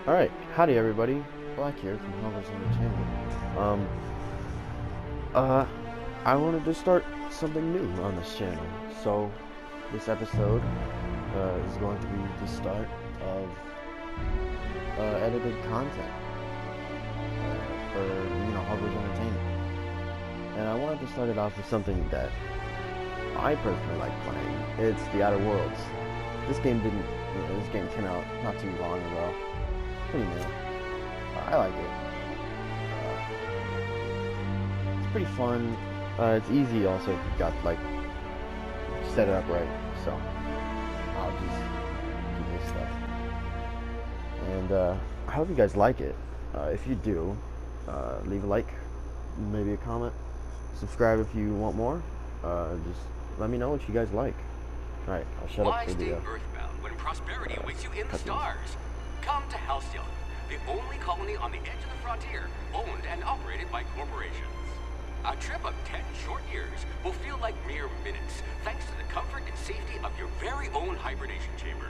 Alright, howdy everybody. Black here from Hobros Entertainment. Um, I wanted to start something new on this channel. So, this episode, is going to be the start of, edited content, for, Hobros Entertainment. And I wanted to start it off with something that I personally like playing. It's the Outer Worlds. This game this game came out not too long ago. Pretty new. I like it. It's pretty fun. It's easy also if you've got, like, set it up right. So, I'll just do this stuff. And, I hope you guys like it. If you do, leave a like, maybe a comment. Subscribe if you want more. Just let me know what you guys like. Alright, I'll shut up Why for stay the, earthbound when prosperity awaits you in the stars? Come to Halcyon, the only colony on the edge of the frontier, owned and operated by corporations. A trip of 10 short years will feel like mere minutes, thanks to the comfort and safety of your very own hibernation chamber.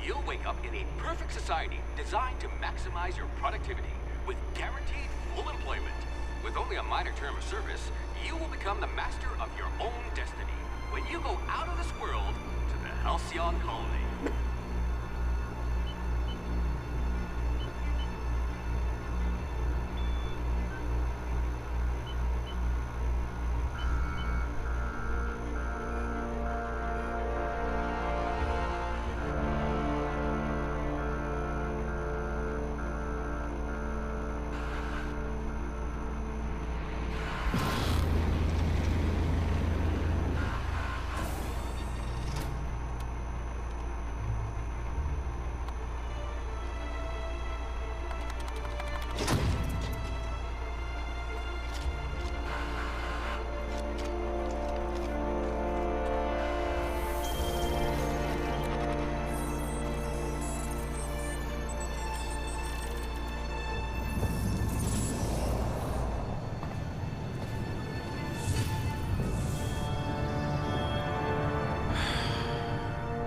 You'll wake up in a perfect society designed to maximize your productivity with guaranteed full employment. With only a minor term of service, you will become the master of your own destiny when you go out of this world to the Halcyon colony.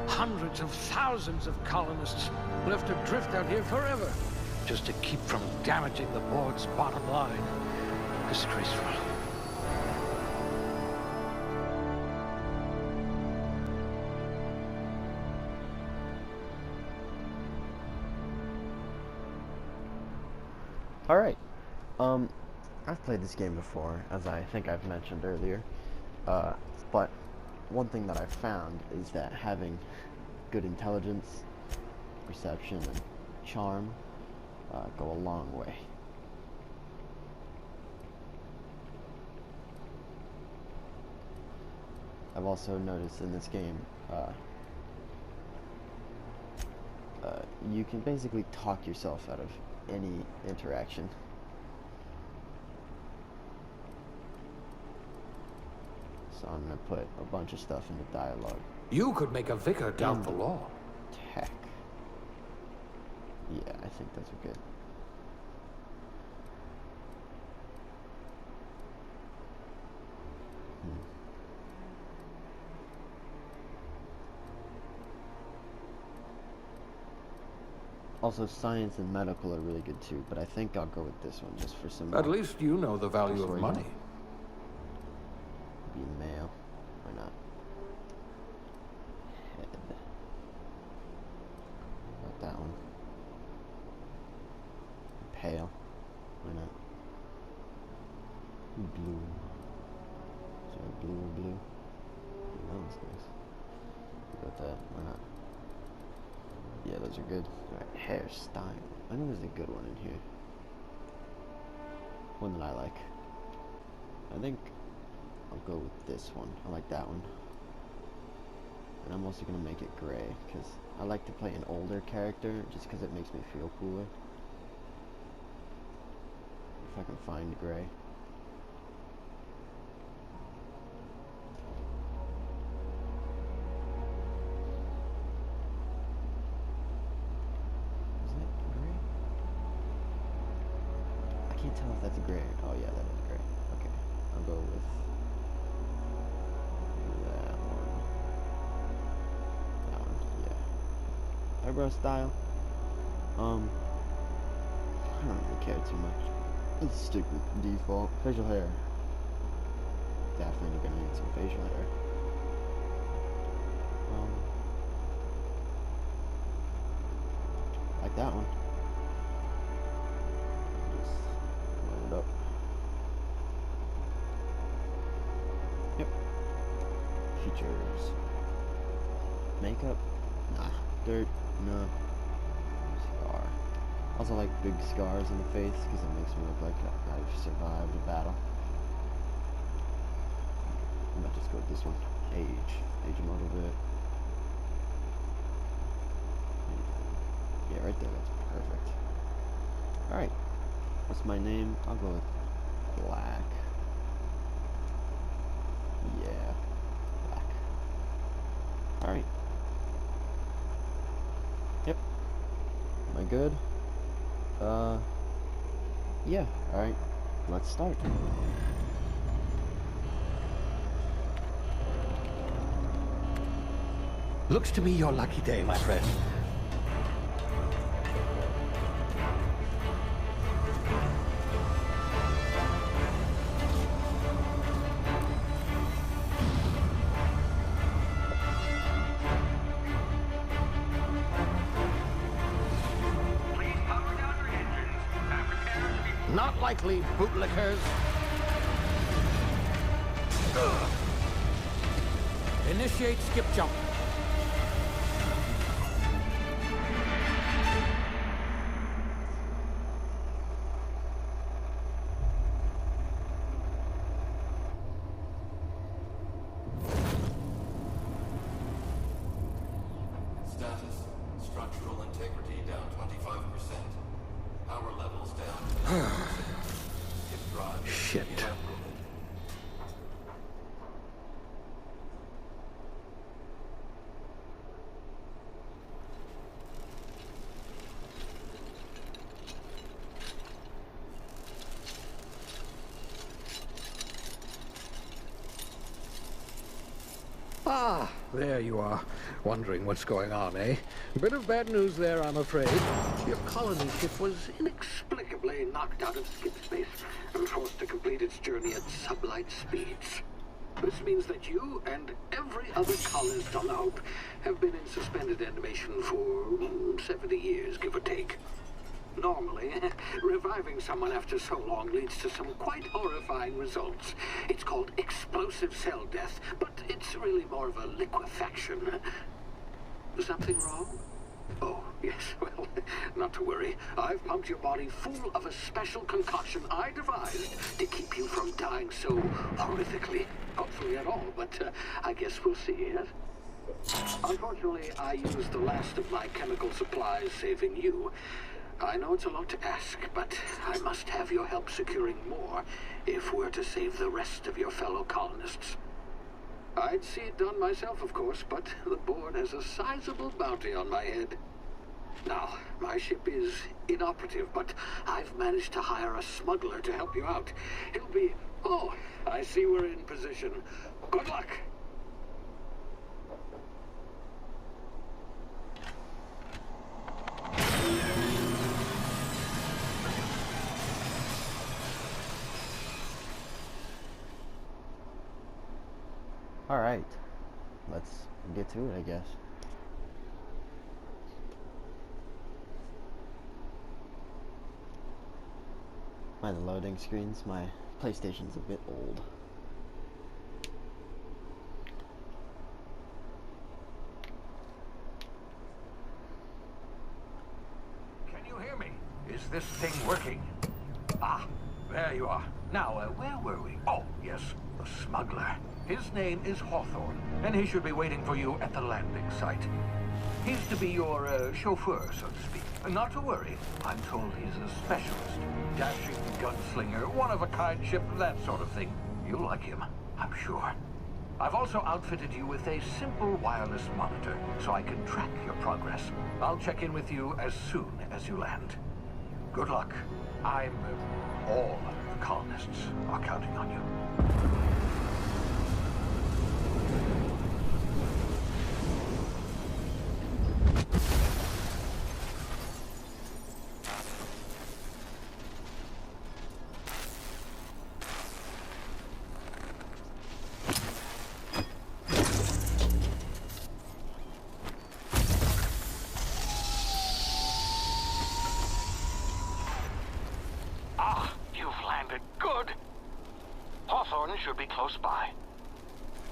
Hundreds of thousands of colonists left to drift out here forever, just to keep from damaging the board's bottom line. Disgraceful. Alright, I've played this game before, as I think I've mentioned earlier, but one thing that I've found is that having good intelligence, perception, and charm go a long way. I've also noticed in this game, you can basically talk yourself out of any interaction. So I'm going to put a bunch of stuff into dialogue. You could make a vicar doubt the law. Tech. Yeah, I think those are good. Also, science and medical are really good too, but I think I'll go with this one just for some At more. least you know the value of Sorry. money. Be male. Why not? Head. Not that one. Pale. Why not? Blue. Sorry, blue or blue? That one's nice. What about that? Why not? Yeah, those are good. Alright, hairstyle. I think there's a good one in here. One that I like. I think I'll go with this one. I like that one. And I'm also going to make it gray, because I like to play an older character, just because it makes me feel cooler. If I can find gray. Is that gray? I can't tell if that's gray. Oh yeah, that is gray. Okay, I'll go with that one. That one, yeah. Eyebrow style. I don't really care too much. Let's stick with default. Facial hair. Definitely gonna need some facial hair. Like that one. Just load it up. Yep. Features. Makeup? Nah. Dirt? No. Scar. Also like big scars in the face because it makes me look like I've survived a battle. I might just go with this one. Age. Age him a little bit. Yeah, right there. That's perfect. Alright. What's my name? I'll go with Black. Yeah. Black. Alright. Yep. Am I good? Yeah. Alright. Let's start. Looks to me your lucky day, my friend. Not likely, bootlickers. Initiate skip jump. Status, structural integrity down 25%. Power levels down. Shit. Ah, there you are. Wondering what's going on, eh? Bit of bad news there, I'm afraid. Your colony ship was inexplicably knocked out of skip space and forced to complete its journey at sublight speeds. This means that you and every other colonist on the Hope have been in suspended animation for 70 years, give or take. Normally, reviving someone after so long leads to some quite horrifying results. It's called explosive cell death, but it's really more of a liquefaction. Something wrong? Oh, yes, well, not to worry. I've pumped your body full of a special concoction I devised to keep you from dying so horrifically. Hopefully at all, but I guess we'll see, yes? Unfortunately, I used the last of my chemical supplies saving you. I know it's a lot to ask, but I must have your help securing more if we're to save the rest of your fellow colonists. I'd see it done myself, of course, but the board has a sizable bounty on my head. Now, my ship is inoperative, but I've managed to hire a smuggler to help you out. He'll be... Oh, I see we're in position. Good luck! Alright, let's get to it, I guess. Mind the loading screens, my PlayStation's a bit old. Can you hear me? Is this thing working? Ah, there you are. Now, where were we? Oh, yes, the smuggler. His name is Hawthorne, and he should be waiting for you at the landing site. He's to be your chauffeur, so to speak. Not to worry. I'm told he's a specialist. Dashing gunslinger, one-of-a-kind ship, that sort of thing. You'll like him, I'm sure. I've also outfitted you with a simple wireless monitor, so I can track your progress. I'll check in with you as soon as you land. Good luck. All the colonists are counting on you. should be close by.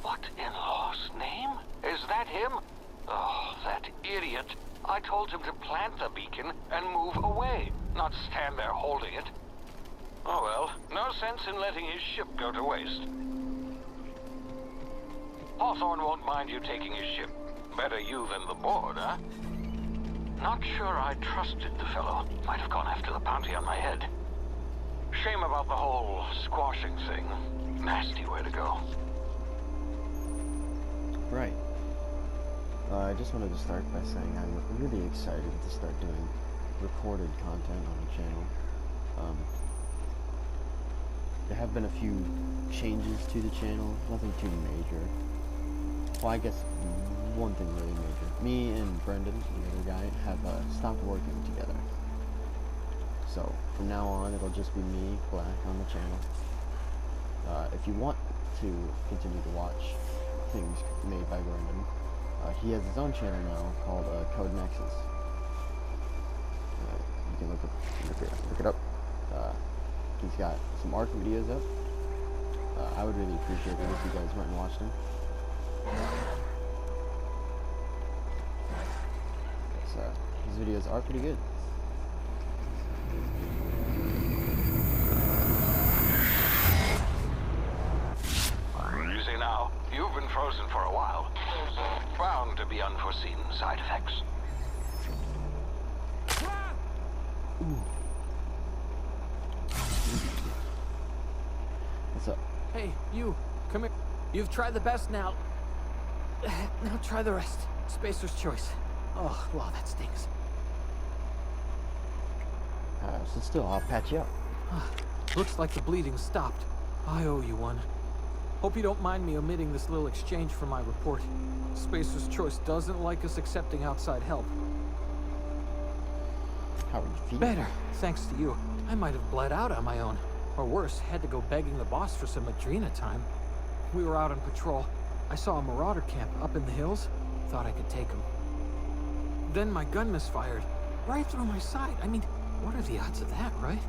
What in law's name? Is that him? Oh, that idiot. I told him to plant the beacon and move away, not stand there holding it. Oh well, no sense in letting his ship go to waste. Hawthorne won't mind you taking his ship. Better you than the board, huh? Not sure I trusted the fellow. Might have gone after the bounty on my head. Shame about the whole squashing thing. Nasty way to go. Right. I just wanted to start by saying I'm really excited to start doing recorded content on the channel. There have been a few changes to the channel, nothing too major. Well, I guess one thing really major. Me and Brendan, the other guy, have stopped working together. So, from now on, it'll just be me, Black, on the channel. If you want to continue to watch things made by Brendan, he has his own channel now called Code Nexus. You can look it up. He's got some art videos up. I would really appreciate it if you guys went and watched them. His videos are pretty good. Easy now. You've been frozen for a while. Bound to be unforeseen side effects. What's up? Hey, you, come here. You've tried the best now. Now try the rest. Spacer's choice. Oh, wow, that stinks. So still, I'll patch you up. Looks like the bleeding stopped. I owe you one. Hope you don't mind me omitting this little exchange from my report. Spacer's choice doesn't like us accepting outside help. How are you feeling? Better, thanks to you. I might have bled out on my own. Or worse, had to go begging the boss for some Adrena time. We were out on patrol. I saw a marauder camp up in the hills. Thought I could take him. Then my gun misfired. Right through my side. I mean, what are the odds of that, right?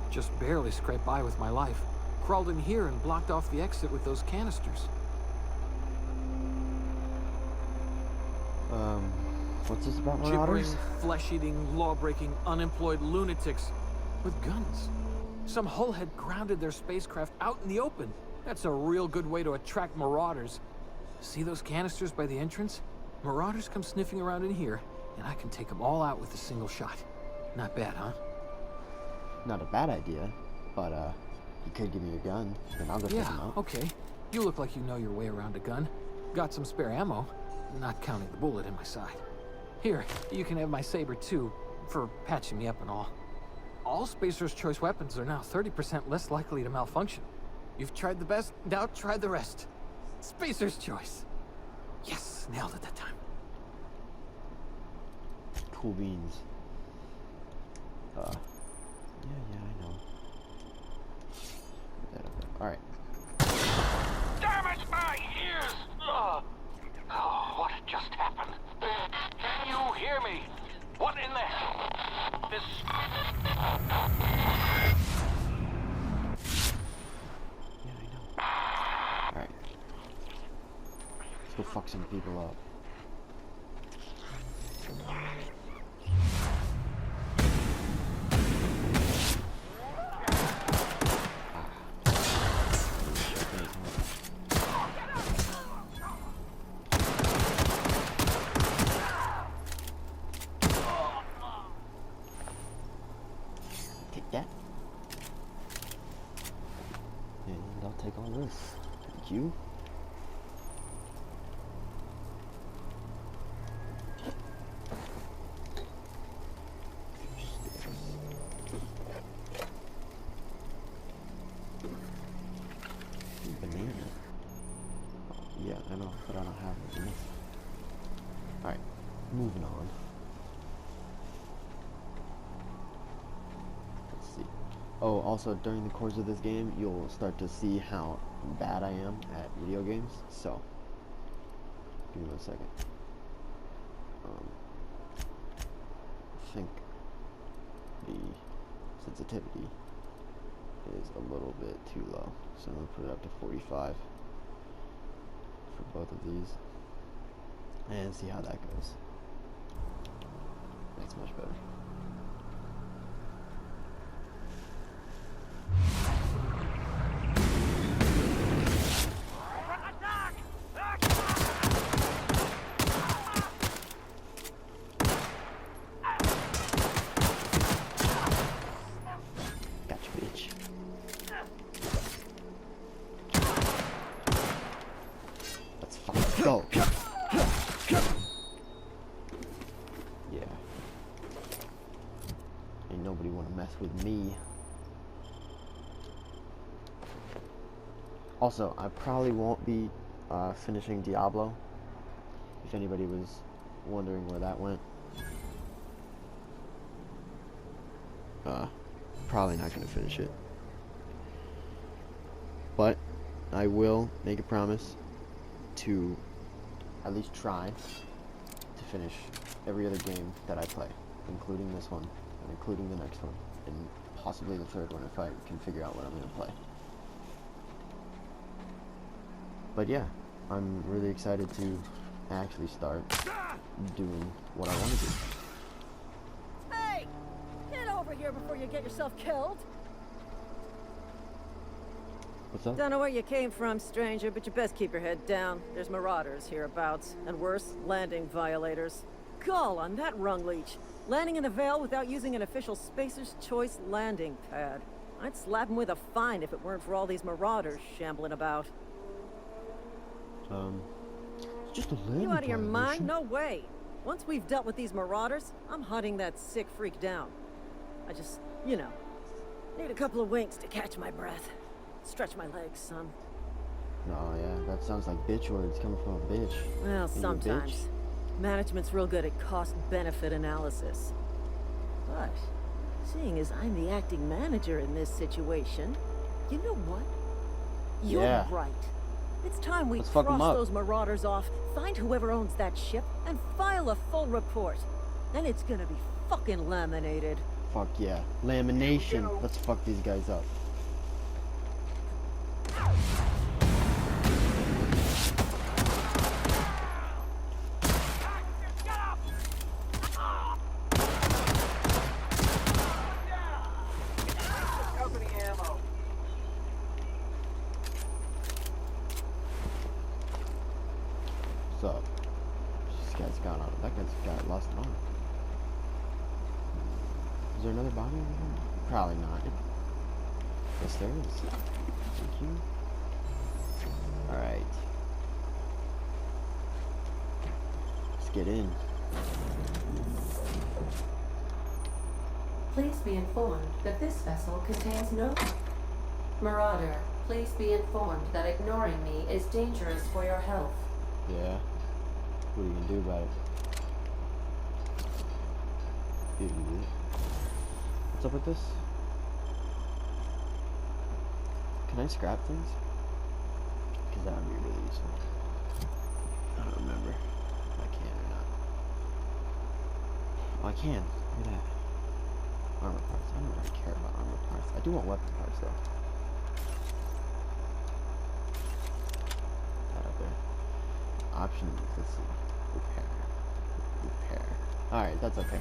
Just barely scraped by with my life. Crawled in here and blocked off the exit with those canisters. What's this about marauders? Gibbering, flesh-eating, law-breaking, unemployed lunatics with guns. Some hullhead grounded their spacecraft out in the open. That's a real good way to attract marauders. See those canisters by the entrance? Marauders come sniffing around in here, and I can take them all out with a single shot. Not bad, huh? Not a bad idea, but you could give me your gun, then I'll go take them out. Okay. You look like you know your way around a gun. Got some spare ammo, not counting the bullet in my side. Here, you can have my saber too, for patching me up and all. All Spacer's choice weapons are now 30% less likely to malfunction. You've tried the best, now try the rest. Spacer's choice. Yes, nailed it that time. Cool beans. Yeah, I know. Put that up there. Alright. Damn it, my ears! Oh, what just happened? Can you hear me? What in the... This... Yeah, I know. Alright. Let's go fuck some people up. Take that. And I'll take all this. Thank you. Banana. Oh, yeah, I know, but I don't have it. Alright, moving on. Let's see. Oh, also, during the course of this game, you'll start to see how bad I am at video games, so give me 1 second. I think the sensitivity is a little bit too low. So I'm going to put it up to 45 for both of these. And see how that goes. That's much better. Go. Yeah. Ain't nobody want to mess with me. Also, I probably won't be finishing Diablo. If anybody was wondering where that went. Probably not going to finish it. But I will make a promise to at least try to finish every other game that I play, including this one, and including the next one, and possibly the third one if I can figure out what I'm going to play. But yeah, I'm really excited to actually start doing what I want to do. Hey! Get over here before you get yourself killed! What's up? Don't know where you came from, stranger, but you best keep your head down. There's marauders hereabouts, and worse, landing violators. Gall on that rung leech. Landing in the Vale without using an official Spacer's Choice landing pad. I'd slap him with a fine if it weren't for all these marauders shambling about. It's just a landing. You out of your mind? No way. Once we've dealt with these marauders, I'm hunting that sick freak down. I just, you know, need a couple of winks to catch my breath. Stretch my legs, son. Oh yeah, that sounds like bitch words coming from a bitch. Well, Hey, you sometimes. bitch. Management's real good at cost-benefit analysis. But, seeing as I'm the acting manager in this situation, you know what? You're Yeah. right. It's time we Let's fuck 'em cross up. those marauders off, find whoever owns that ship, and file a full report. Then it's gonna be fucking laminated. Fuck yeah. Lamination. Let's fuck these guys up. What's up? This guy's got on. That guy's got lost an arm. Is there another body over here? Probably not. Yes, there is. Thank you. Alright. Let's get in. Please be informed that this vessel contains no... Marauder, please be informed that ignoring me is dangerous for your health. Yeah. What are you gonna do about it? Idiot. What's up with this? Can I scrap things? Because that would be really useful. I don't remember if I can or not. Oh, I can. Look at that. Armor parts. I don't really care about armor parts. I do want weapon parts though. That up there. Options. Let's see. Repair. Repair. Alright, that's okay.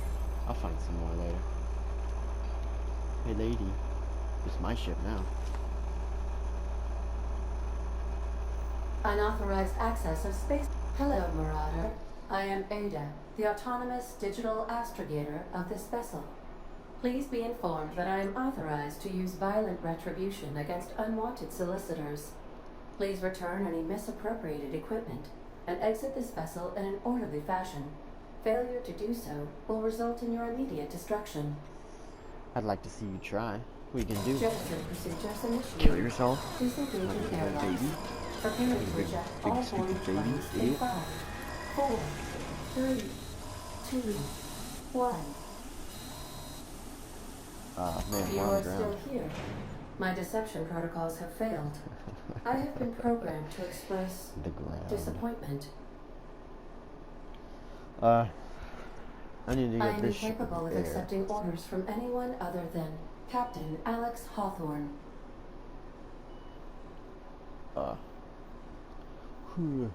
I'll find some more later. Hey lady. It's my ship now. Unauthorized access of space... Hello, Marauder. I am Ada, the autonomous digital astrogator of this vessel. Please be informed that I am authorized to use violent retribution against unwanted solicitors. Please return any misappropriated equipment and exit this vessel in an orderly fashion. Failure to do so will result in your immediate destruction. I'd like to see you try. What you can do? Jettison procedures initiated. Kill yourself? Disengaging Like a airlocks. baby? Preparing to Big- eject big all stupid foreign baby, planes in idiot. 5, 4, 3, 2, 1. Man, You we're on are the ground. still here. My deception protocols have failed. I have been programmed to express The ground. disappointment. I need to I get am this ship incapable of there. accepting orders from anyone other than Captain Alex Hawthorne, Whew.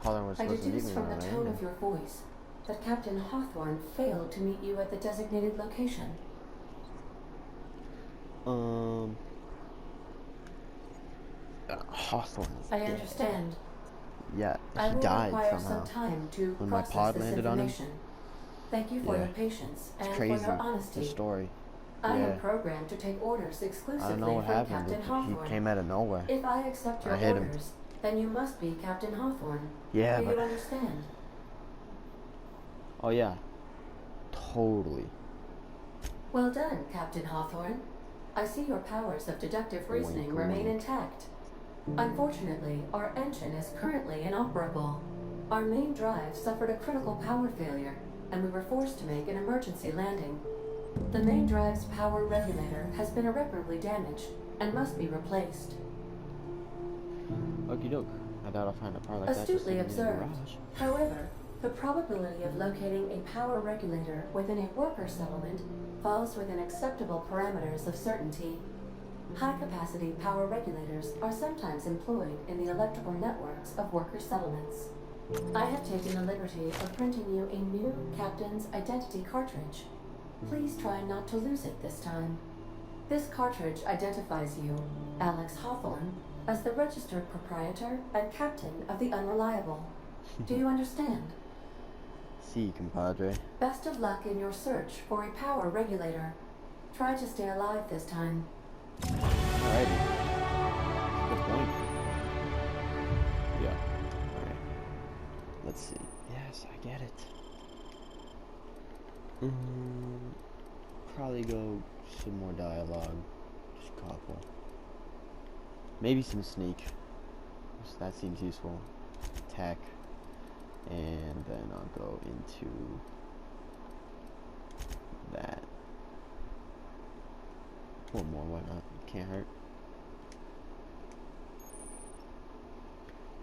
Hawthorne was I supposed to meet deduce me from the around tone there. of your voice that Captain Hawthorne failed to meet you at the designated location. Hawthorne is I dead. understand. Yeah, I he will died require somehow. some time to When my process pod this landed on him. information. Thank you for Yeah. your patience It's and crazy. for your honesty. The story. I Yeah. am programmed to take orders I exclusively don't know what from happened. Captain Hawthorne. He came out of nowhere. If I accept your I hit him. orders, then you must be Captain Hawthorne. Yeah, Do but you understand? oh yeah, totally. Well done, Captain Hawthorne. I see your powers of deductive reasoning Wink, remain wink. intact. Unfortunately, our engine is currently inoperable. Our main drive suffered a critical power failure, and we were forced to make an emergency landing. The main drive's power regulator has been irreparably damaged and must be replaced. Okie doke. I doubt I'll find a part like that just Astutely sitting in the observed. garage. However, the probability of locating a power regulator within a worker settlement falls within acceptable parameters of certainty. High-capacity power regulators are sometimes employed in the electrical networks of worker settlements. I have taken the liberty of printing you a new Captain's Identity cartridge. Please try not to lose it this time. This cartridge identifies you, Alex Hawthorne, as the registered proprietor and captain of the Unreliable. Do you understand? See, compadre. Best of luck in your search for a power regulator. Try to stay alive this time. Alrighty. Good point. Yeah. Alright. Let's see. Yes, I get it. Probably go some more dialogue. Just a couple. Maybe some sneak. That seems useful. Tech. And then I'll go into that. One more, why not? Can't hurt.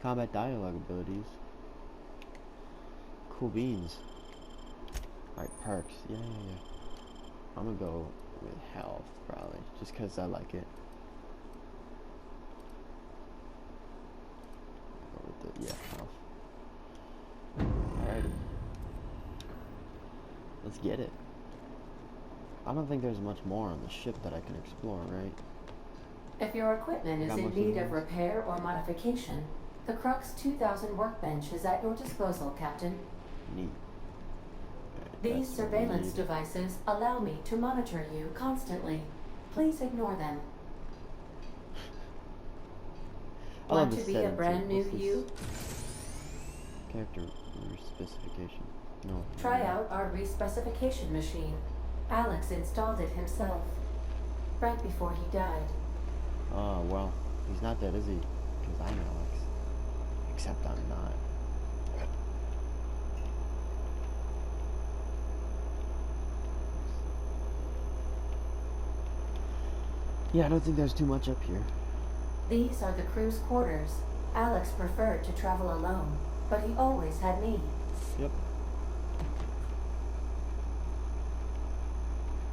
Combat dialogue abilities. Cool beans. Alright, perks. Yeah. I'm gonna go with health, probably. Just because I like it. Go with the, health. Alrighty. Let's get it. I don't think there's much more on the ship that I can explore, right? If your equipment is Got in most of need those. of repair or modification, the Crux 2000 workbench is at your disposal, Captain. Neat. These That's what we surveillance need. devices allow me to monitor you constantly. Please ignore them. I love Want to this be a setting, brand too. new This is you? Character specification. No. Try out our respecification machine. Alex installed it himself, right before he died. Oh, well. He's not dead, is he? Because I'm Alex. Except I'm not. Yeah, I don't think there's too much up here. These are the crew's quarters. Alex preferred to travel alone, but he always had me. Yep.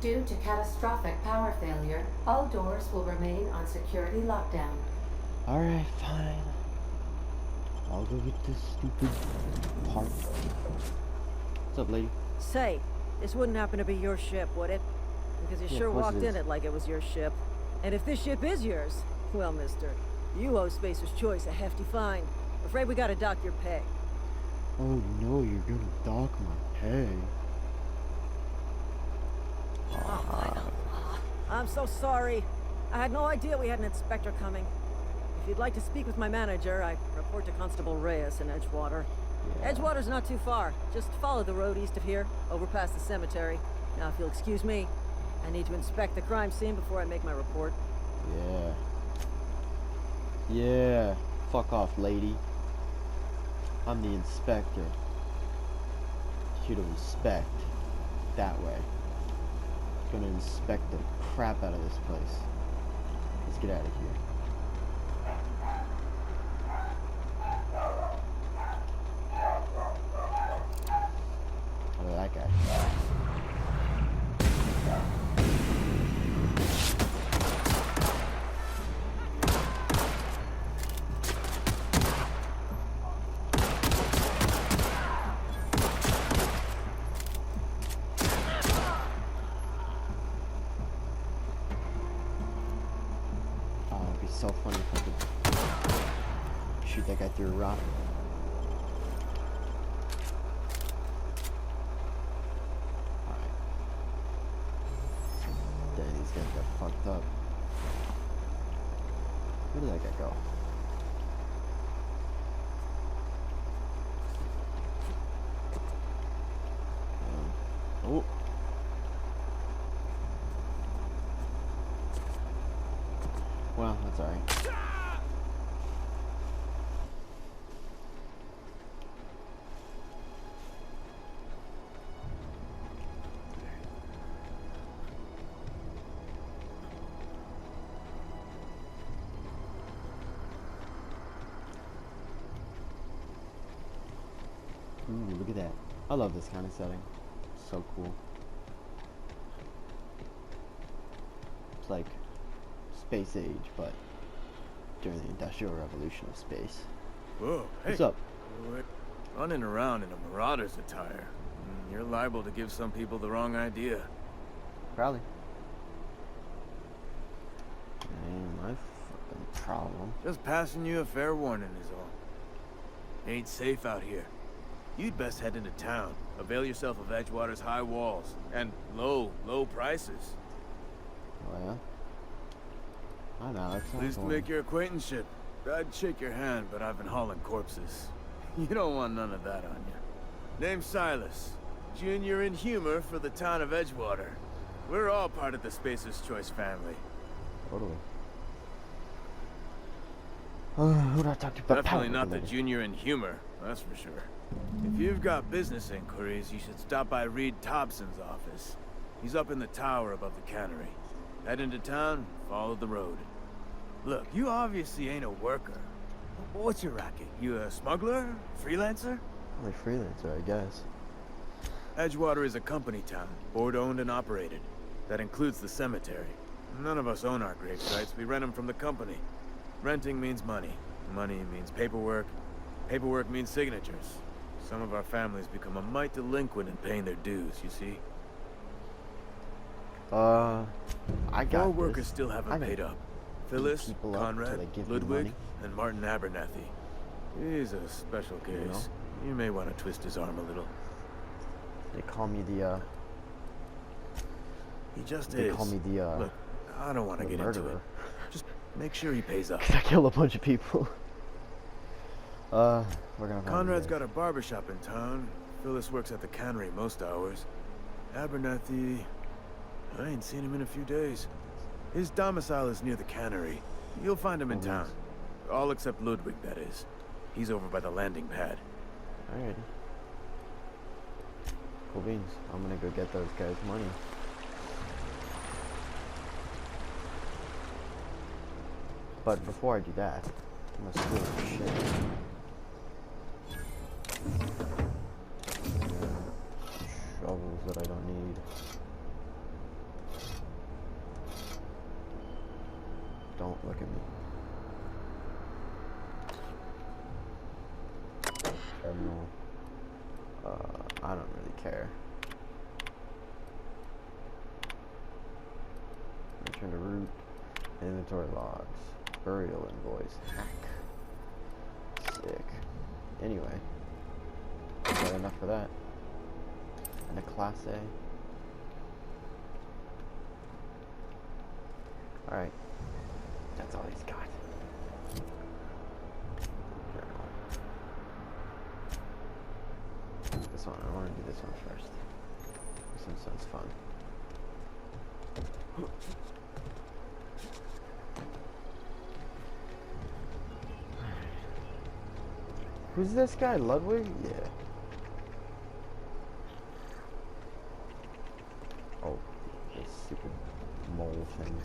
Due to catastrophic power failure, all doors will remain on security lockdown. Alright, fine. I'll go get this stupid part. What's up, lady? Say, this wouldn't happen to be your ship, would it? Because you Yeah, sure of course walked it in is. it like it was your ship. And if this ship is yours, well, mister, you owe Spacer's Choice a hefty fine. Afraid we gotta dock your pay. Oh no, you're gonna dock my pay. I'm so sorry. I had no idea we had an inspector coming. If you'd like to speak with my manager, I report to Constable Reyes in Edgewater. Yeah. Edgewater's not too far. Just follow the road east of here, over past the cemetery. Now, if you'll excuse me, I need to inspect the crime scene before I make my report. Yeah. Yeah. Fuck off, lady. I'm the inspector. Here to inspect. That way. Gonna inspect the crap out of this place. Let's get out of here. How did that guy? so funny if I could shoot that guy through a rock. Alright. Dang, these guys got fucked up. Where did that guy go? Oh. Well, that's alright. Ooh, look at that. I love this kind of setting. So cool. It's like space age, but during the Industrial Revolution of space. Whoa, hey. What's up? Running around in a Marauder's attire. You're liable to give some people the wrong idea. Probably. Ain't my fucking problem. Just passing you a fair warning is all. Ain't safe out here. You'd best head into town. Avail yourself of Edgewater's high walls. And low prices. Oh yeah? I know, that's Pleased to make your acquaintanceship. I'd shake your hand, but I've been hauling corpses. You don't want none of that on you. Name's Silas. Junior in humor for the town of Edgewater. We're all part of the Spacer's Choice family. Totally. Who'd I talk to about Definitely power not the later? junior in humor, that's for sure. If you've got business inquiries, you should stop by Reed Thompson's office. He's up in the tower above the cannery. Head into town, follow the road. Look, you obviously ain't a worker. What's your racket? You a smuggler? Freelancer? I'm a freelancer, I guess. Edgewater is a company town, board-owned and operated. That includes the cemetery. None of us own our grave sites, we rent them from the company. Renting means money. Money means paperwork. Paperwork means signatures. Some of our families become a mite delinquent in paying their dues, you see? I got 4 workers this. still I haven't can paid up. Phyllis, people up till Conrad, they give me Ludwig, money. and Martin Abernathy. He's a special case. You may want to twist his arm a little. They call me the, He just they is. call me the, Look, I don't want to the get into it. murderer. Just make sure he pays up. 'Cause I kill a bunch of people. We're gonna find Conrad's him got a barbershop in town. Phyllis works at the cannery most hours. Abernathy, I ain't seen him in a few days. His domicile is near the cannery. You'll find him in town. All except Ludwig, that is. He's over by the landing pad. Alrighty. Cool beans. I'm gonna go get those guys' money. But before I do that, I'm gonna steal some shit. Shovels that I don't need. Don't look at me. Terminal. I don't really care. Return to root. Inventory logs. Burial invoice. Hack. Sick. Anyway. Got enough for that. And a Class A. Alright. That's all he's got. This one, I want to do this one first. This one sounds fun. Who's this guy? Ludwig? Yeah. Oh, these stupid mole things.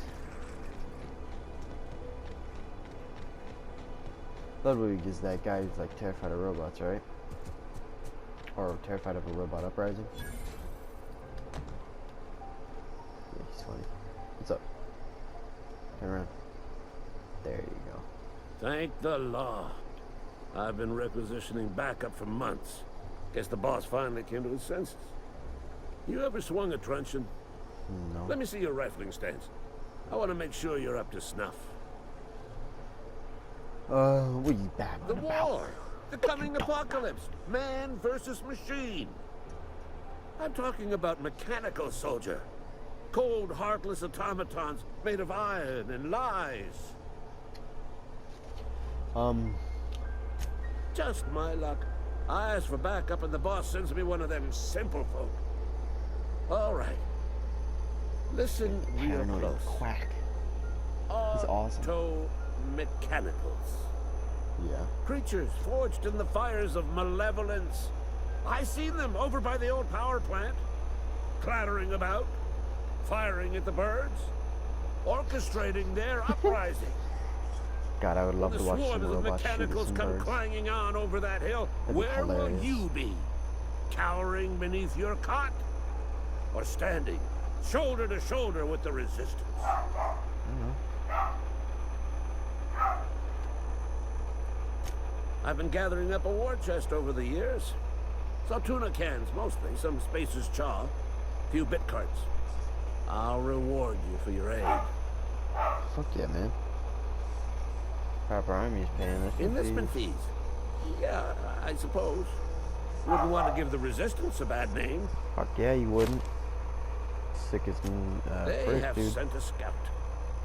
Ludwig is that guy who's like terrified of robots, right? Or terrified of a robot uprising? Yeah, he's funny. What's up? Turn around. There you go. Thank the law. I've been requisitioning backup for months. Guess the boss finally came to his senses. You ever swung a truncheon? No. Let me see your rifling stance. I want to make sure you're up to snuff. What are you The babbling about? war. The coming apocalypse. Man versus machine. I'm talking about mechanical soldier. Cold, heartless automatons made of iron and lies. Just my luck. I ask for backup and the boss sends me one of them simple folk. All right. Listen real Paranoid close. quack. He's awesome. Auto-mechanicals. Yeah. Creatures forged in the fires of malevolence. I seen them over by the old power plant. Clattering about. Firing at the birds. Orchestrating their uprising. God, I would love The to watch swarms some of robots shoot at mechanicals some come birds. clanging on over that hill. That'd be Where will hilarious. you be? Cowering beneath your cot? Or standing shoulder to shoulder with the resistance? I've been gathering up a war chest over the years. Some tuna cans, mostly. Some Spacer's chaw. A few bit carts. I'll reward you for your aid. Fuck yeah, man. Proper Army's paying this. Enlistment fees. Yeah, I suppose. Wouldn't want to give the Resistance a bad name. Fuck yeah, you wouldn't. Sick as They frick, have dude. sent a scout,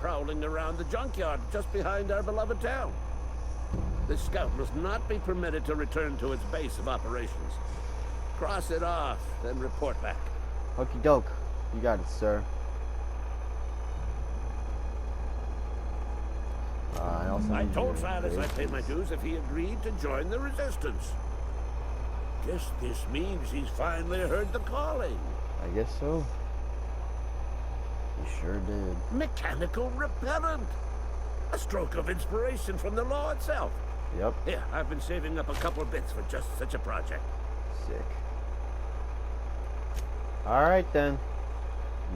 prowling around the junkyard just behind our beloved town. This scout must not be permitted to return to its base of operations. Cross it off, then report back. Okie doke. You got it, sir. I told Silas I'd pay my dues if he agreed to join the Resistance. Guess this means he's finally heard the calling. I guess so. You sure did. Mechanical repellent. A stroke of inspiration from the law itself. Yep. Here, I've been saving up a couple bits for just such a project. Sick. Alright then.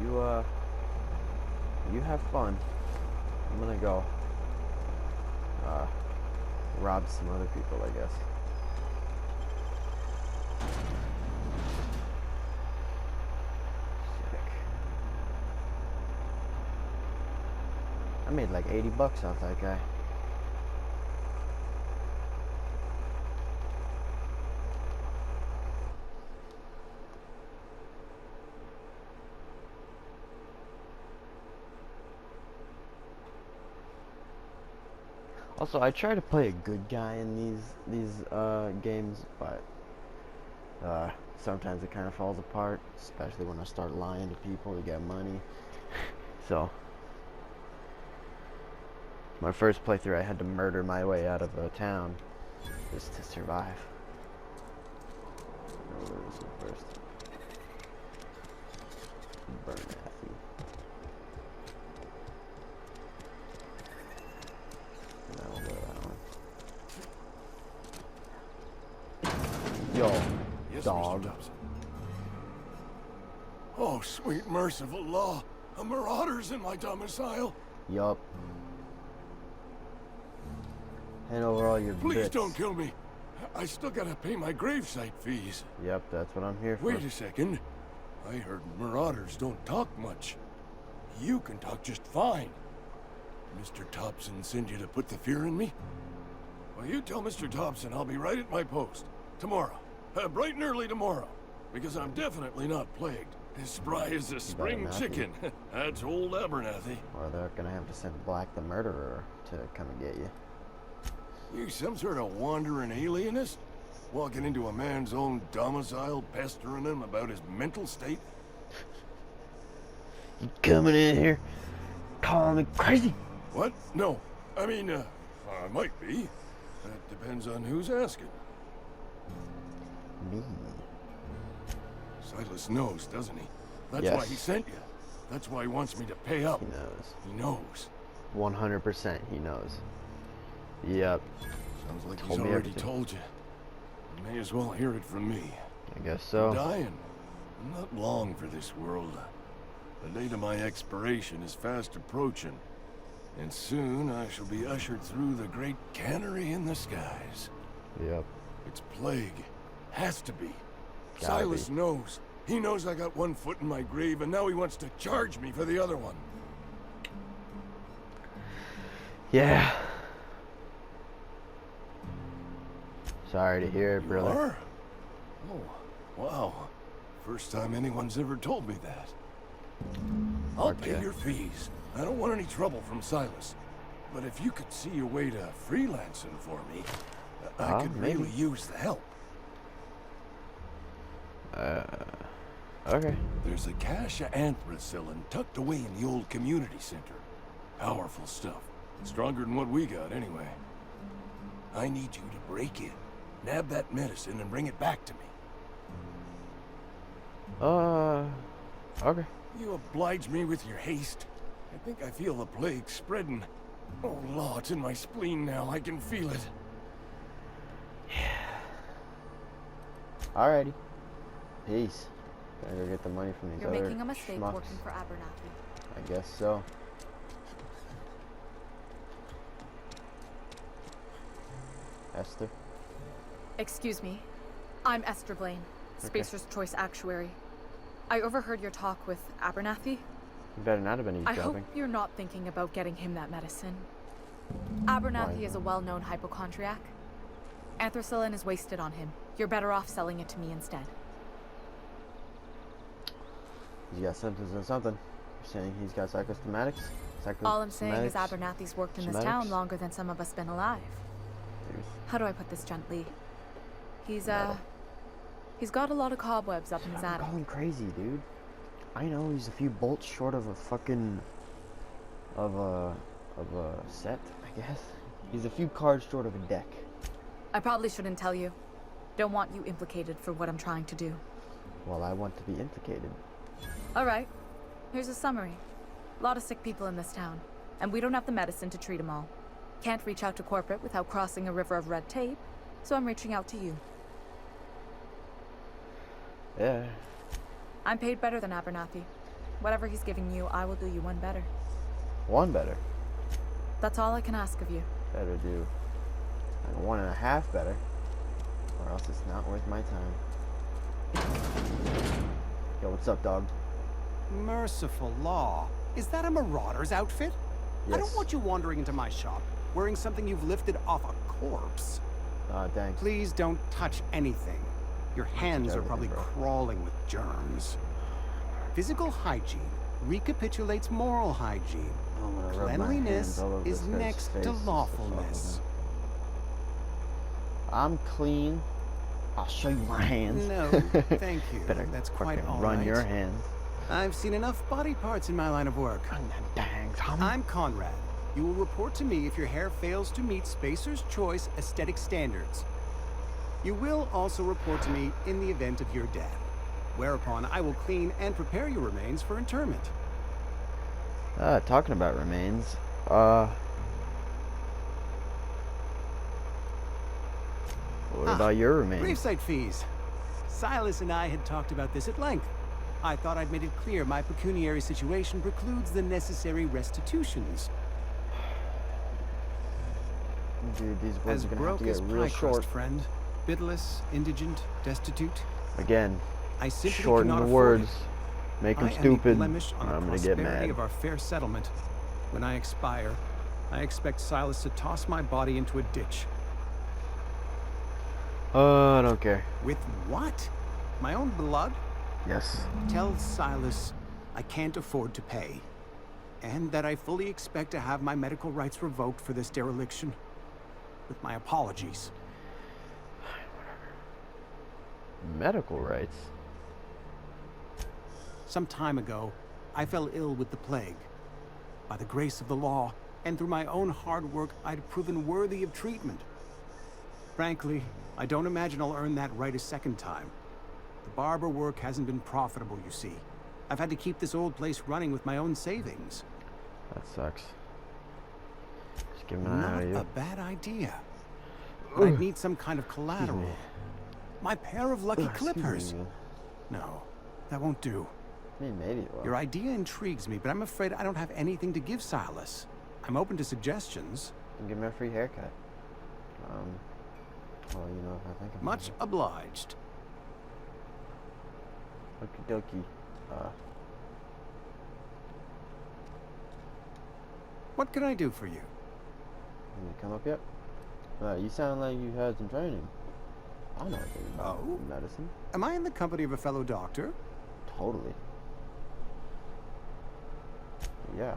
You have fun. I'm gonna go rob some other people, I guess. Sick. I made like 80 bucks off that guy. Also, I try to play a good guy in these games, but sometimes it kind of falls apart, especially when I start lying to people to get money. So, my first playthrough, I had to murder my way out of a town just to survive. Where is it first? Burn Matthew. Yo, Yes, dog. Mr. Dobson. Oh, sweet merciful law. A marauder's in my domicile. Yup. Hand over all your Please bits. don't kill me. I still gotta pay my gravesite fees. Yep, that's what I'm here for. Wait a second. I heard marauders don't talk much. You can talk just fine. Mr. Thompson sent you to put the fear in me? Well, you tell Mr. Thompson I'll be right at my post. Tomorrow. Bright and early tomorrow. Because I'm definitely not plagued. As spry as a spring Abernathy. chicken. That's old Abernathy. Or they're gonna have to send Black the Murderer to come and get you. You some sort of wandering alienist? Walking into a man's own domicile, pestering him about his mental state? You coming in here calling me crazy? What? No. I mean, I might be. That depends on who's asking. Me. Silas knows, doesn't he? That's Yes. why he sent you. That's why he wants me to pay up. He knows. He knows. 100% he knows. Yep. Sounds like Told he's me already everything. told you. You may as well hear it from me. I guess so. I'm dying. I'm not long for this world. The date of my expiration is fast approaching. And soon I shall be ushered through the great cannery in the skies. Yep. It's plague. Has to be. Gotta Silas be. knows. He knows I got one foot in my grave, and now he wants to charge me for the other one. Yeah. Sorry to hear it, You brother. are? Oh, wow. First time anyone's ever told me that. I'll Okay. pay your fees. I don't want any trouble from Silas. But if you could see your way to freelancing for me, I could maybe. really use the help. Okay. There's a cache of anthracillin tucked away in the old community center. Powerful stuff. Stronger than what we got, anyway. I need you to break in, nab that medicine, and bring it back to me. Okay. You oblige me with your haste. I think I feel the plague spreading. Oh, Law, it's in my spleen now. I can feel it. Alrighty. Peace. Gotta go get the money from these You're other making a mistake schmucks. working for Abernathy. I guess so. Esther? Excuse me. I'm Esther Blaine, Spacer's Choice Actuary. I overheard your talk with Abernathy. You better not have been I hope eavesdropping. you're not thinking about getting him that medicine. Abernathy Why? is a well-known hypochondriac. Anthracillin is wasted on him. You're better off selling it to me instead. He's got symptoms of something. You're saying he's got psychosomatics? All I'm saying is Psychosomatics? Abernathy's worked in this Somatics? town longer than some of us been alive. How do I put this gently? He's got a lot of cobwebs up in his I'm attic. going crazy, dude. I know he's a few bolts short of a fucking... of a set, I guess. He's a few cards short of a deck. I probably shouldn't tell you. Don't want you implicated for what I'm trying to do. Well, I want to be implicated. Alright, here's a summary. A lot of sick people in this town, and we don't have the medicine to treat them all. Can't reach out to corporate without crossing a river of red tape, so I'm reaching out to you. Yeah. I'm paid better than Abernathy. Whatever he's giving you, I will do you one better. One better. That's all I can ask of you. Better do like 1.5 better. Or else it's not worth my time. Yo, what's up, dog? Merciful law. Is that a marauder's outfit? I don't Yes. want you wandering into my shop wearing something you've lifted off a corpse. Thanks. Please don't touch anything. Your hands are everything, probably bro. crawling with germs. Physical hygiene recapitulates moral hygiene. I'm gonna rub my Cleanliness hands all over is this guy's next face to just fuck with lawfulness. him. I'm clean. I'll show you my hands. No, thank you. Better That's quite fucking all run right. your hands. I've seen enough body parts in my line of work. Run them bangs, homie. I'm Conrad. You will report to me if your hair fails to meet Spacer's Choice aesthetic standards. You will also report to me in the event of your death, whereupon I will clean and prepare your remains for interment. Talking about remains, what about your remains? Gravesite fees. Silas and I had talked about this at length. I thought I'd made it clear my pecuniary situation precludes the necessary restitutions. Dude, these words As are gonna have broke to get as real pie short. crust, friend. Bidless, indigent, destitute. Again, I simply shorten cannot the afford words. it. Make them I am a stupid. blemish on the I'm gonna get prosperity mad. of our fair settlement. When I expire, I expect Silas to toss my body into a ditch. I don't care. With what? My own blood? Yes. Tell Silas I can't afford to pay. And that I fully expect to have my medical rights revoked for this dereliction. With my apologies. Medical rights. Some time ago, I fell ill with the plague. By the grace of the law, and through my own hard work, I'd proven worthy of treatment. Frankly, I don't imagine I'll earn that right a second time. The barber work hasn't been profitable, you see. I've had to keep this old place running with my own savings. That sucks. Just give me an eye Not on you. a bad idea. But I'd need some kind of collateral. me. My pair of lucky Excuse me, clippers. man. No, that won't do. I mean, maybe it will. Your idea intrigues me, but I'm afraid I don't have anything to give Silas. I'm open to suggestions. And give me a free haircut. Well, you know, if I think about Much it. obliged. Okie dokie. What can I do for you? You come up yet? You sound like you had some training. I know everything about medicine. Am I in the company of a fellow doctor? Totally. Yeah.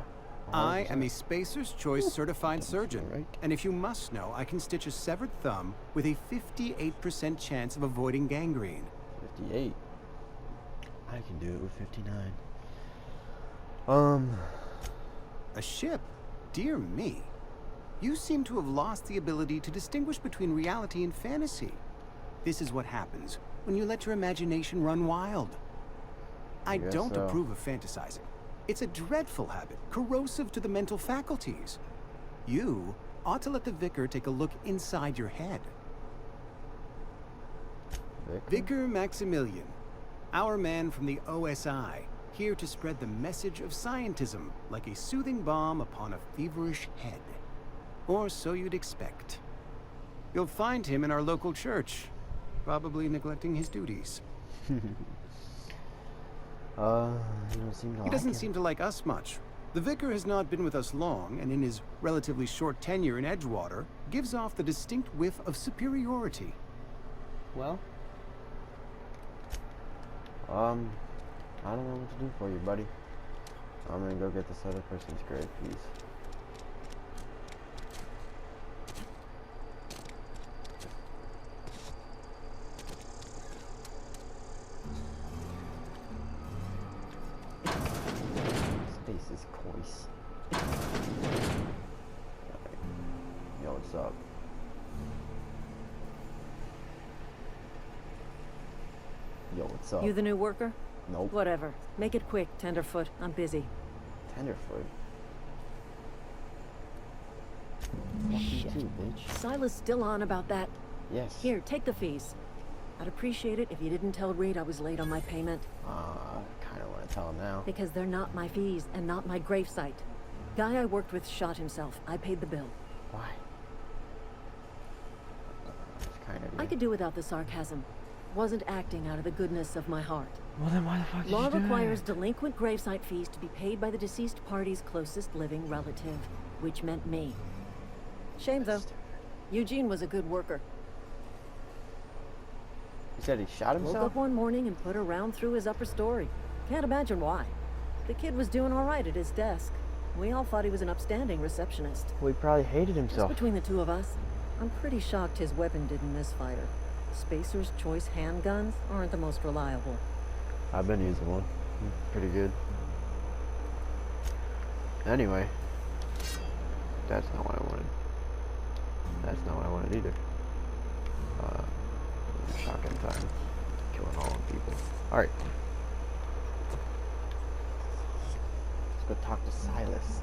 I 100%. am a Spacer's Choice certified surgeon, right. and if you must know, I can stitch a severed thumb with a 58% chance of avoiding gangrene. 58. I can do it with 59. A ship? Dear me. You seem to have lost the ability to distinguish between reality and fantasy. This is what happens when you let your imagination run wild. I guess don't so. approve of fantasizing. It's a dreadful habit, corrosive to the mental faculties. You ought to let the Vicar take a look inside your head. Vicar Maximilian, our man from the OSI, here to spread the message of scientism like a soothing balm upon a feverish head. Or so you'd expect. You'll find him in our local church, probably neglecting his duties. He doesn't seem to like us much. The Vicar has not been with us long, and in his relatively short tenure in Edgewater, gives off the distinct whiff of superiority. Well, I don't know what to do for you, buddy. I'm gonna go get this other person's grave piece. Space is coarse. Alright. Yo, what's up? Yo, what's up? You the new worker? Nope. Whatever. Make it quick, Tenderfoot. I'm busy. Tenderfoot. Fuck you too, bitch. Silas still on about that? Yes. Here, take the fees. I'd appreciate it if you didn't tell Reed I was late on my payment. Kinda wanna tell him now. Because they're not my fees and not my gravesite. Guy I worked with shot himself. I paid the bill. Why? That's kind of I could do without the sarcasm. Wasn't acting out of the goodness of my heart. Well, then why the fuck did Law you do requires it? delinquent gravesite fees to be paid by the deceased party's closest living relative, which meant me. Shame though. Eugene was a good worker. He said he shot Woke himself? up one morning and put a round through his upper story. Can't imagine why. The kid was doing all right at his desk. We all thought he was an upstanding receptionist. Well, he probably hated Just himself. between the two of us, I'm pretty shocked his weapon didn't misfire. Spacer's Choice handguns aren't the most reliable. I've been using one. Pretty good. Anyway. That's not what I wanted. That's not what I wanted either. Shotgun time. Killing all the people. Alright. Let's go talk to Silas.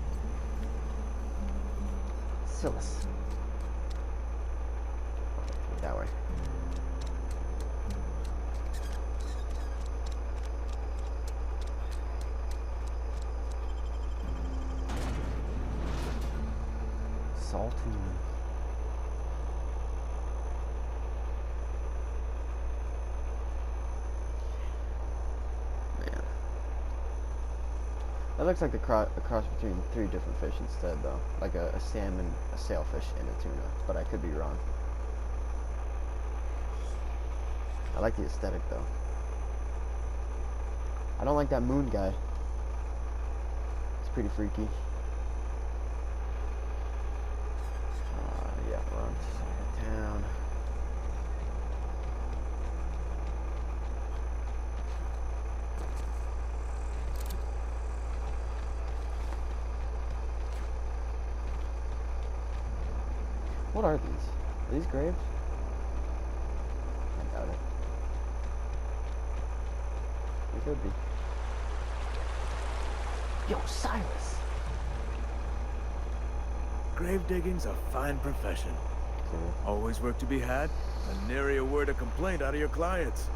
Silas. That way. Salty. Man. That looks like the cross between three different fish instead, though. Like a salmon, a sailfish, and a tuna. But I could be wrong. I like the aesthetic, though. I don't like that moon guy. It's pretty freaky. Yeah, we're on the side of town. What are these? Are these graves? I doubt it. They could be. Yo, Silas! Grave digging's a fine profession. Always work to be had, and nary a word of complaint out of your clients.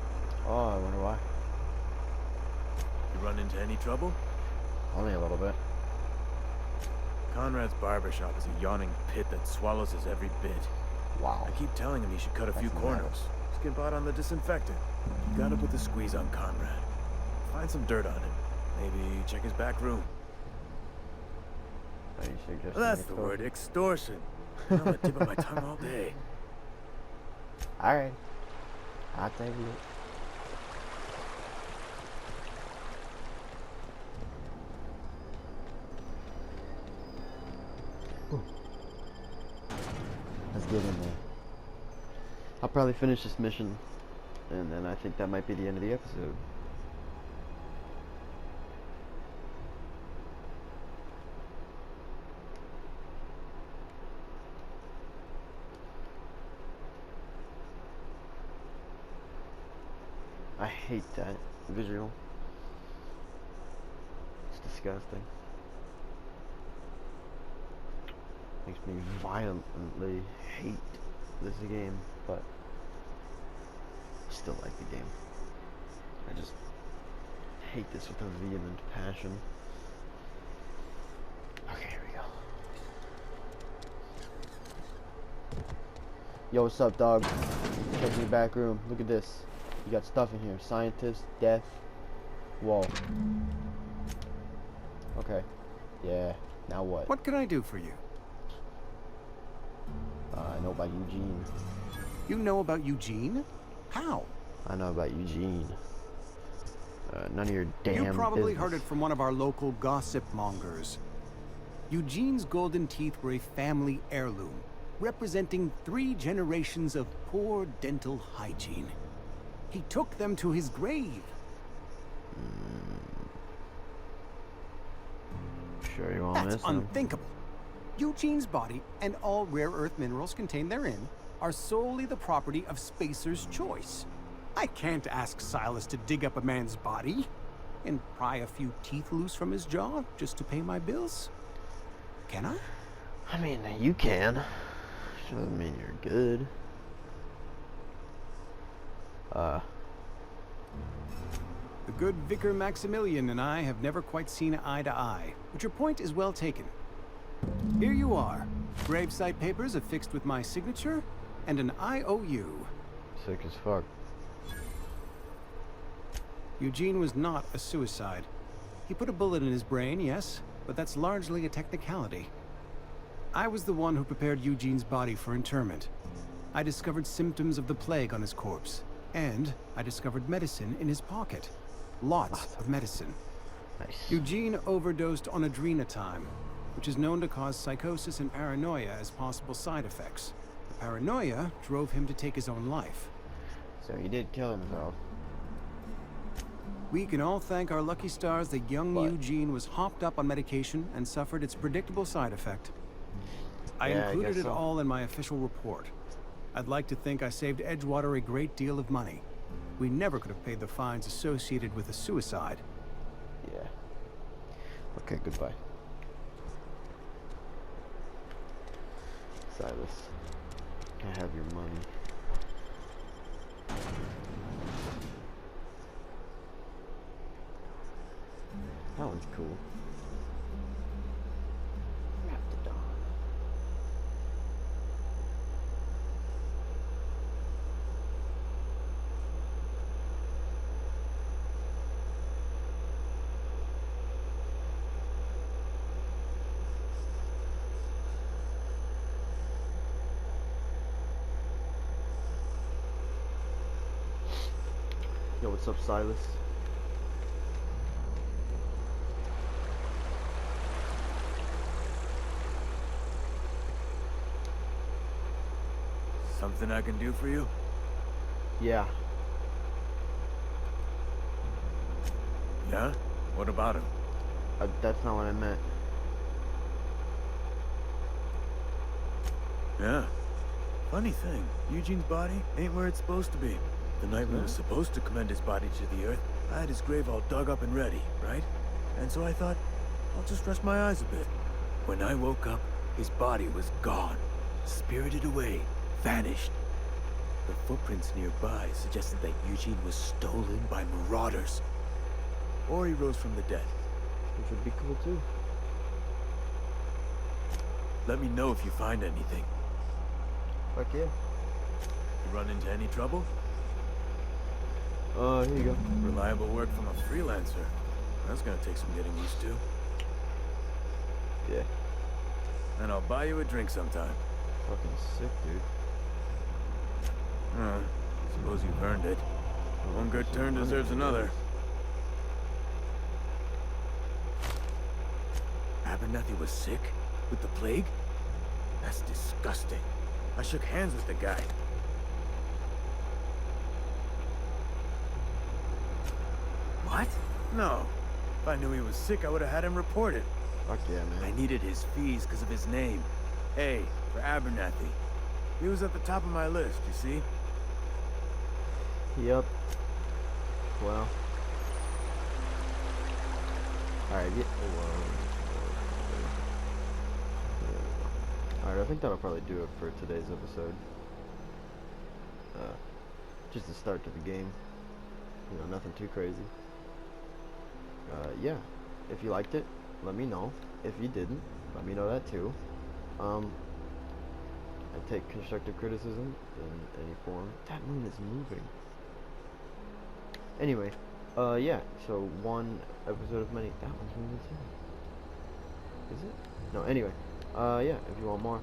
Oh, I wonder why. You run into any trouble? Only a little bit. Conrad's barbershop is a yawning pit that swallows his every bit. Wow. I keep telling him he should cut a few corners. Skimp out on the disinfectant. You gotta put the squeeze on Conrad. Find some dirt on him. Maybe check his back room. That's the word, extortion. Been on the tip of my tongue all day. Alright. I'll take a look. Ooh. Let's get in there. I'll probably finish this mission, and then I think that might be the end of the episode. I hate that visual. It's disgusting. Makes me violently hate this game, but I still like the game. I just hate this with a vehement passion. Okay, here we go. Yo, what's up, dog? Check in the back room. Look at this. You got stuff in here. Scientists, death. Whoa. Okay. Yeah. Now what? What can I do for you? I know about Eugene. You know about Eugene? How? I know about Eugene. None of your damn You probably business. heard it from one of our local gossip mongers. Eugene's golden teeth were a family heirloom, representing 3 generations of poor dental hygiene. He took them to his grave. Sure you want That's this? Huh? unthinkable. Eugene's body and all rare earth minerals contained therein are solely the property of Spacer's choice. I can't ask Silas to dig up a man's body and pry a few teeth loose from his jaw just to pay my bills. Can I? I mean, you can. Doesn't mean you're good. The good Vicar Maximilian and I have never quite seen eye to eye, but your point is well taken. Here you are. Gravesite papers affixed with my signature and an IOU. Sick as fuck. Eugene was not a suicide. He put a bullet in his brain, yes, but that's largely a technicality. I was the one who prepared Eugene's body for interment. I discovered symptoms of the plague on his corpse, and I discovered medicine in his pocket. Lots of medicine. Nice. Eugene overdosed on adrenatime, which is known to cause psychosis and paranoia as possible side effects. The paranoia drove him to take his own life. So he did kill himself. We can all thank our lucky stars that young Eugene was hopped up on medication and suffered its predictable side effect. I included it all in my official report. I'd like to think I saved Edgewater a great deal of money. We never could have paid the fines associated with a suicide. Yeah. Okay, goodbye. Silas, I have your money. That one's cool. Raptidon. Yo, what's up, Silas? Something I can do for you? Yeah. Yeah? What about him? That's not what I meant. Yeah. Funny thing, Eugene's body ain't where it's supposed to be. The night we were supposed to commend his body to the earth, I had his grave all dug up and ready, right? And so I thought, I'll just rest my eyes a bit. When I woke up, his body was gone. Spirited away. Vanished. The footprints nearby suggested that Eugene was stolen by marauders. Or he rose from the dead. Which would be cool too. Let me know if you find anything. Fuck yeah. You run into any trouble? Here you go. Reliable work from a freelancer. That's gonna take some getting used to. Yeah. And I'll buy you a drink sometime. Fucking sick, dude. Suppose you've earned it. One good turn deserves another. Abernathy was sick? With the plague? That's disgusting. I shook hands with the guy. What? No. If I knew he was sick, I would have had him reported. Fuck yeah, man. I needed his fees because of his name. A for Abernathy. He was at the top of my list, you see? Yep. Well. Alright, Alright, I think that'll probably do it for today's episode. Just a start to the game. You know, nothing too crazy. Yeah. If you liked it, let me know. If you didn't, let me know that too. I take constructive criticism in any form. That moon is moving. Anyway, yeah, so one episode of many. That one's moving too. Is it? No, anyway. Yeah, if you want more,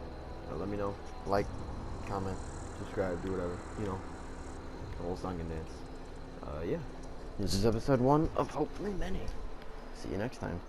let me know. Like, comment, subscribe, do whatever. You know, the whole song and dance. Yeah. This is episode 1 of hopefully many. See you next time.